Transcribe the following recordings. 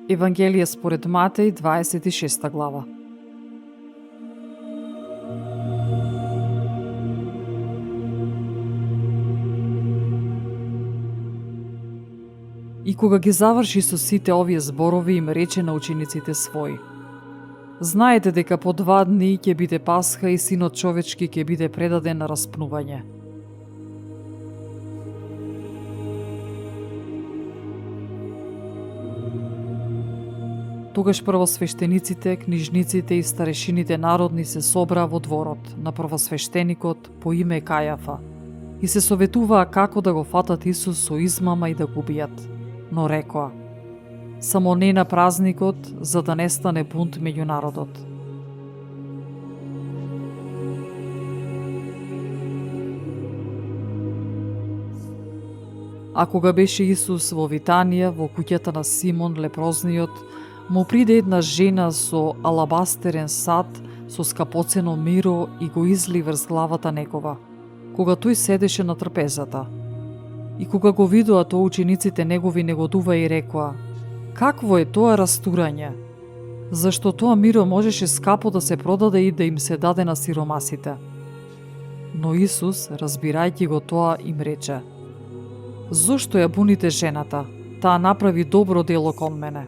Евангелие според Матеј, 26 глава. И кога ги заврши со сите овие зборови, им рече на учениците своји: Знаете дека по 2 дни ќе биде Пасха и Синот човечки ќе биде предаден на распнување. Тогаш првосвештениците, книжниците и старешините народни се собраа во дворот на првосвештеникот по име Кајафа и се советуваа како да го фатат Исус со измама и да го убијат. Но рекоа: само не на празникот, за да не стане бунт меѓу народот. А кога беше Исус во Витанија, во куќата на Симон лепрозниот, му приде една жена со алабастерен сад со скапоцено миро и го изли врз главата негова, кога тој седеше на трпезата. И кога го видоа тоа, учениците негови негодува и рекоа: какво е тоа растурање? Зашто тоа миро можеше скапо да се продаде и да им се даде на сиромасите? Но Исус, разбирајќи го тоа, им рече: зошто ја буните жената? Таа направи добро дело кон мене.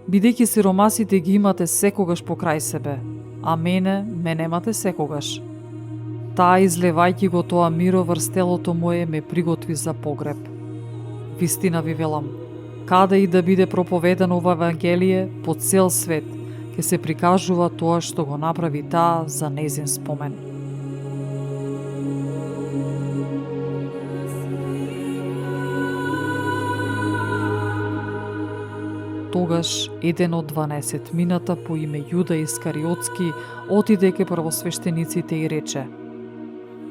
Бидејќи сиромасите ги имате секогаш покрај себе, а мене ме немате секогаш. Таа, излевајќи го тоа миро врз телото мое, ме приготви за погреб. Вистина ви велам, каде и да биде проповедано ова Евангелие по цел свет, ќе се прикажува тоа што го направи таа за нејзин спомен. Тогаш еден од 12 мината по име Јуда Искариотски отиде ке првосвештениците и рече: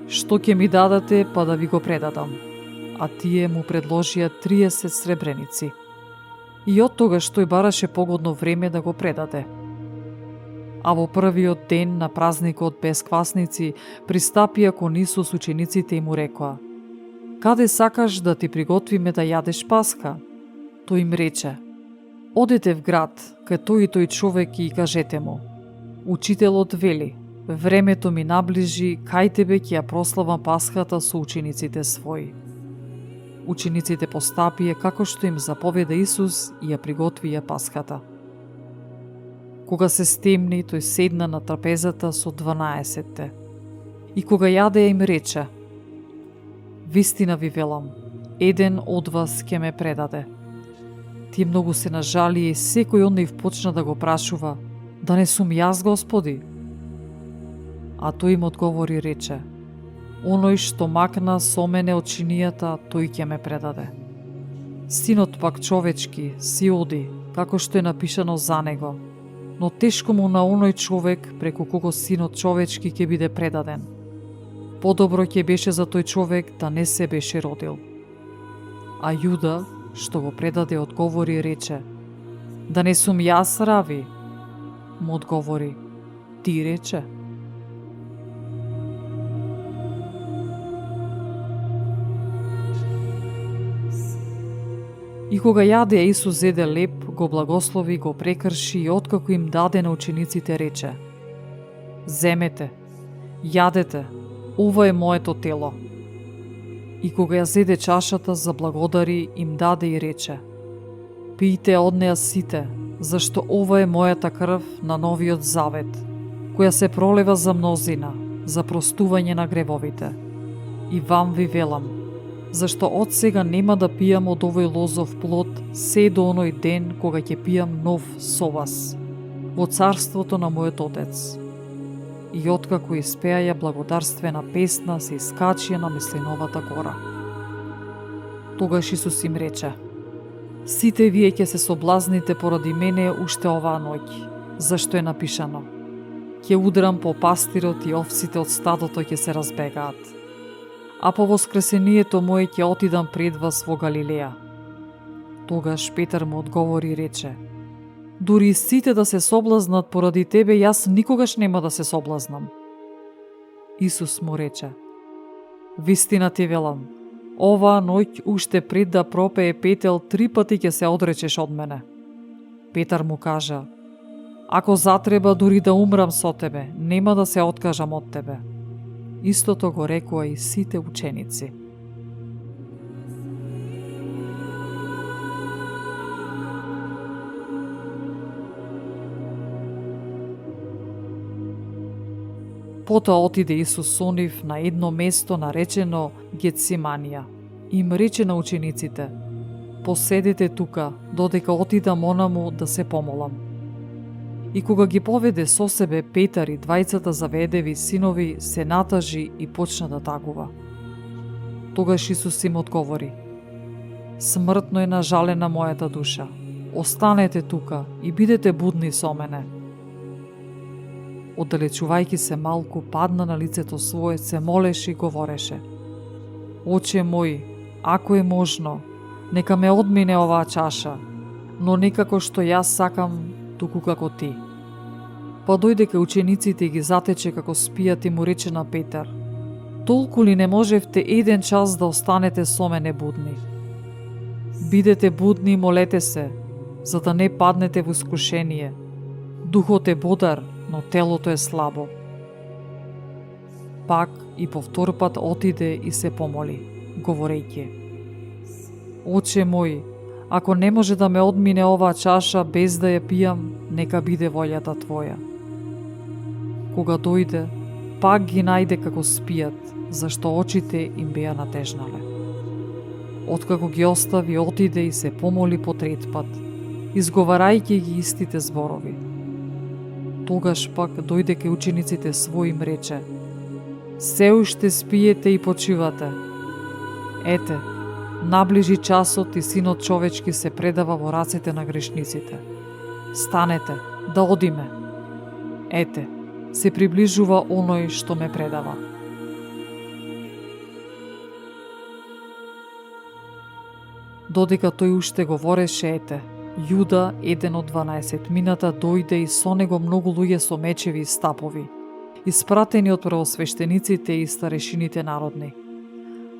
што ќе ми дадате па да ви го предадам? А тие му предложија 30 сребреници. И од тогаш тој бараше погодно време да го предаде. А во првиот ден на празникот без квасници пристапија кон Исус учениците и му рекоа: каде сакаш да ти приготвиме да јадеш Пасха? Тој им рече: одете в град, кај тој и тој човек и кажете му: учителот вели, времето ми наближи, кај тебе ќе ја прославам Пасхата со учениците своји. Учениците постапија како што им заповеда Исус и ја приготвија Пасхата. Кога се стемни, тој седна на трапезата со 12-те. И кога јаде, им рече: вистина ви велам, еден од вас ќе ме предаде. Тие многу се нажалија и секој од нив почна да го прашува: да не сум јас, Господи? А тој им одговори и рече: оној што макна со мене од чинијата, тој ќе ме предаде. Синот пак човечки си оди, како што е напишано за него, но тешко му на оној човек преку кого Синот човечки ќе биде предаден. Подобро ќе беше за тој човек да не се беше родил. А Јуда, што го предаде, одговори и рече: да не сум јас, Рави? Му одговори: ти рече. И кога јаде, Исус зеде леп, го благослови, го прекрши и откако им даде на учениците рече: земете, јадете, ова е моето тело. И кога ја зеде чашата, заблагодари, им даде и рече: пијте од неа сите, зашто ова е мојата крв на новиот завет, која се пролева за мнозина, за простување на гревовите. И вам ви велам, зашто од сега нема да пијам од овој лозов плод, се до оној ден кога ќе пијам нов со вас, во царството на мојот Отец. И откако испеаја благодарствена песна, се искачија на Мисленовата гора. Тогаш Исус им рече: сите вие ќе се соблазните поради мене уште оваа ноќ, зашто е напишано: ќе удрам по пастирот и овците од стадото ќе се разбегаат. А по воскресението мое ќе отидам пред вас во Галилеја. Тогаш Петар му одговори и рече: дури сите да се соблазнат поради тебе, јас никогаш нема да се соблазнам. Исус му рече: вистина ти велам, оваа ноќ уште пред да пропее петел 3 пати ќе се одречеш од мене. Петар му кажа: ако затреба дури да умрам со тебе, нема да се откажам од тебе. Истото го рекоа и сите ученици. Потоа отиде Исус со нив на едно место наречено Гетсиманија. Им рече на учениците: поседете тука, додека отидам онаму да се помолам. И кога ги поведе со себе Петар и двајцата Заведеви синови, се натажи и почна да тагува. Тогаш Исус им одговори: смртно е нажалена мојата душа. Останете тука и бидете будни со мене. Оддалечувајќи се малку, падна на лицето свое, се молеше и говореше: Оче мој, ако е можно, нека ме одмине оваа чаша, но не како што јас сакам, туку како ти. Па дојде кај учениците и ги затече како спијат и му рече на Петар: толку ли не можевте еден час да останете со мене будни? Бидете будни и молете се, за да не паднете во искушение. Духот е бодар, но телото е слабо. Пак и повтор пат отиде и се помоли, говорејќи: Оче мој, ако не може да ме одмине оваа чаша без да ја пијам, нека биде волјата Твоја. Кога дојде, пак ги најде како спијат, зашто очите им беа натежнале. Откако ги остави, отиде и се помоли по трет пат, изговарајќи ги истите зборови. Тогаш пак дојде кај учениците своји им рече: се уште спиете и почивате. Ете, наближи часот и Синот човечки се предава во рацете на грешниците. Станете, да одиме. Ете, се приближува оној што ме предава. Додека тој уште говореше, ете, Јуда, еден од 12 мината, дојде и со него многу луѓе со мечеви и стапови, испратени од првосвештениците и старешините народни.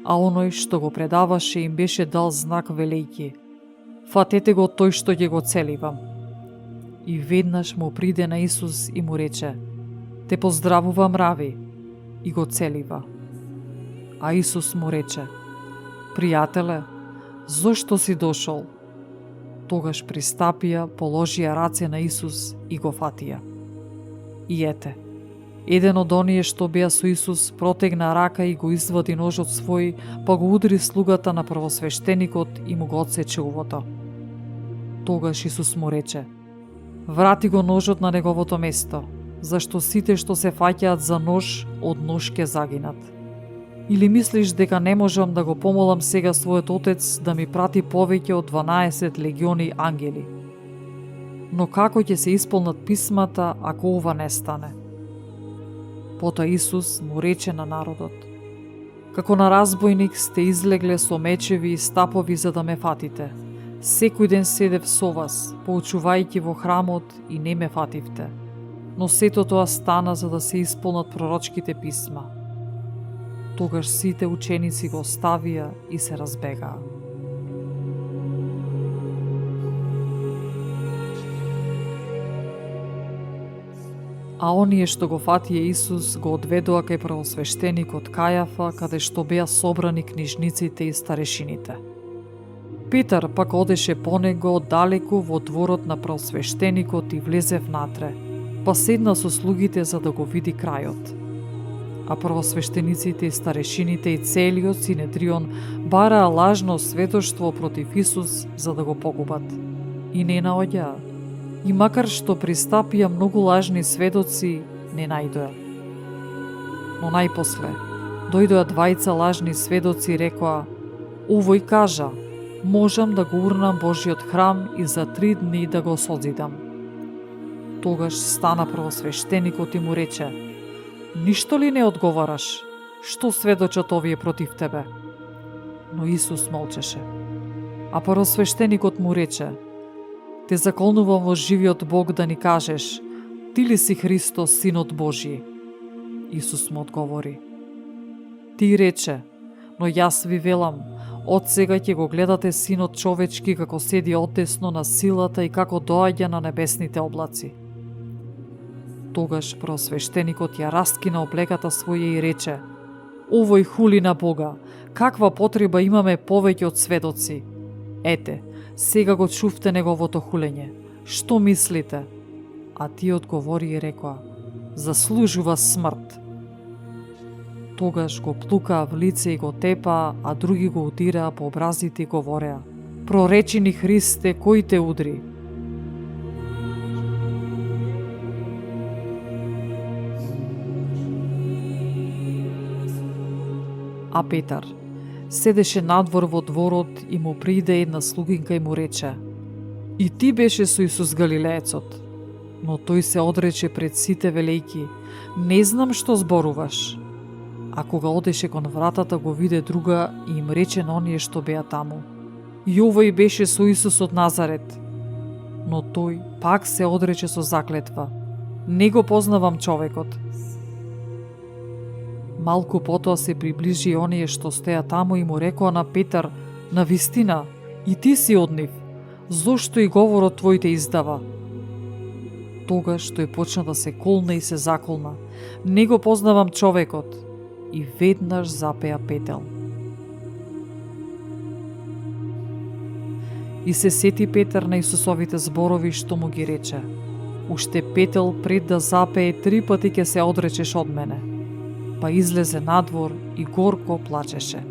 А оној што го предаваше им беше дал знак велејќи: фатете го тој што ќе го целивам. И веднаш му приде на Исус и му рече: те поздравувам, рави, и го целива. А Исус му рече: пријателе, зошто си дошол? Тогаш пристапија, положија раце на Исус и го фатија. И ете, еден од оние што беа со Исус протегна рака и го извади ножот свој, па го удри слугата на првосвештеникот и му го отсече увото. Тогаш Исус му рече: врати го ножот на неговото место, зашто сите што се фаќаат за нож, од нож ке загинат. Или мислиш дека не можам да го помолам сега својот Отец да ми прати повеќе од 12 легиони ангели? Но како ќе се исполнат писмата ако ова не стане? Потоа Исус му рече на народот: како на разбойник сте излегле со мечеви и стапови за да ме фатите. Секој ден седев со вас, поучувајќи во храмот, и не ме фативте. Но сето тоа стана за да се исполнат пророчките писма. Тогаш сите ученици го оставија и се разбегаа. А оние што го фатија Исус го одведоа кај првосвештеникот Кајафа, каде што беа собрани книжниците и старешините. Петар пак одеше по него оддалеку во дворот на првосвештеникот и влезе внатре, па седна со слугите за да го види крајот. А првосвештениците и старешините и целиот Синедрион бараа лажно сведоштво против Исус за да го погубат. И не наоѓаа. И макар што пристапија многу лажни сведоци, не најдоа. Но најпосле дојдоа двајца лажни сведоци и рекоа: овој кажа: можам да го урнам Божиот храм и за 3 дни да го созидам. Тогаш стана првосвештеникот и му рече: ништо ли не одговараш? Што сведочат овие против тебе? Но Исус молчеше. А првосвештеникот му рече: те заколнувам во живиот Бог да ни кажеш, ти ли си Христос, Синот Божи? Исус му одговори: ти рече, но јас ви велам, Од сега ќе го гледате Синот човечки како седи одесно на силата и како доаѓа на небесните облаци. Тогаш просвештеникот ја раскина облеката своја и рече: Овој хули на Бога, каква потреба имаме повеќе од сведоци? Ете, сега го чувте неговото хулење. Што мислите? А тие одговори и рекоа: заслужува смрт. Тогаш го плукаа в лице и го тепаа, а други го удираа по образите и говореа: проречи ни Христе, кој те удри? А Петар седеше надвор во дворот и му приде една слугинка и му рече: и ти беше со Исус Галилеецот. Но тој се одрече пред сите велејки: не знам што зборуваш. А кога одеше кон вратата, го виде друга и им рече на оние што беа таму: и овој беше со Исус од Назарет. Но тој пак се одрече со заклетва: не го познавам човекот. Малку потоа се приближи и оние што стоја таму и му рекоа на Петар: на вистина, и ти си од нив, зошто и говорот твој те издава? Тогаш тој почна да се колне и се заколна: не го познавам човекот. И веднаш запеа петел. И се сети Петар на Исусовите зборови што му ги рече: уште петел пред да запее 3 пати ќе се одречеш од мене. Па излезе надвор и горко плачеше.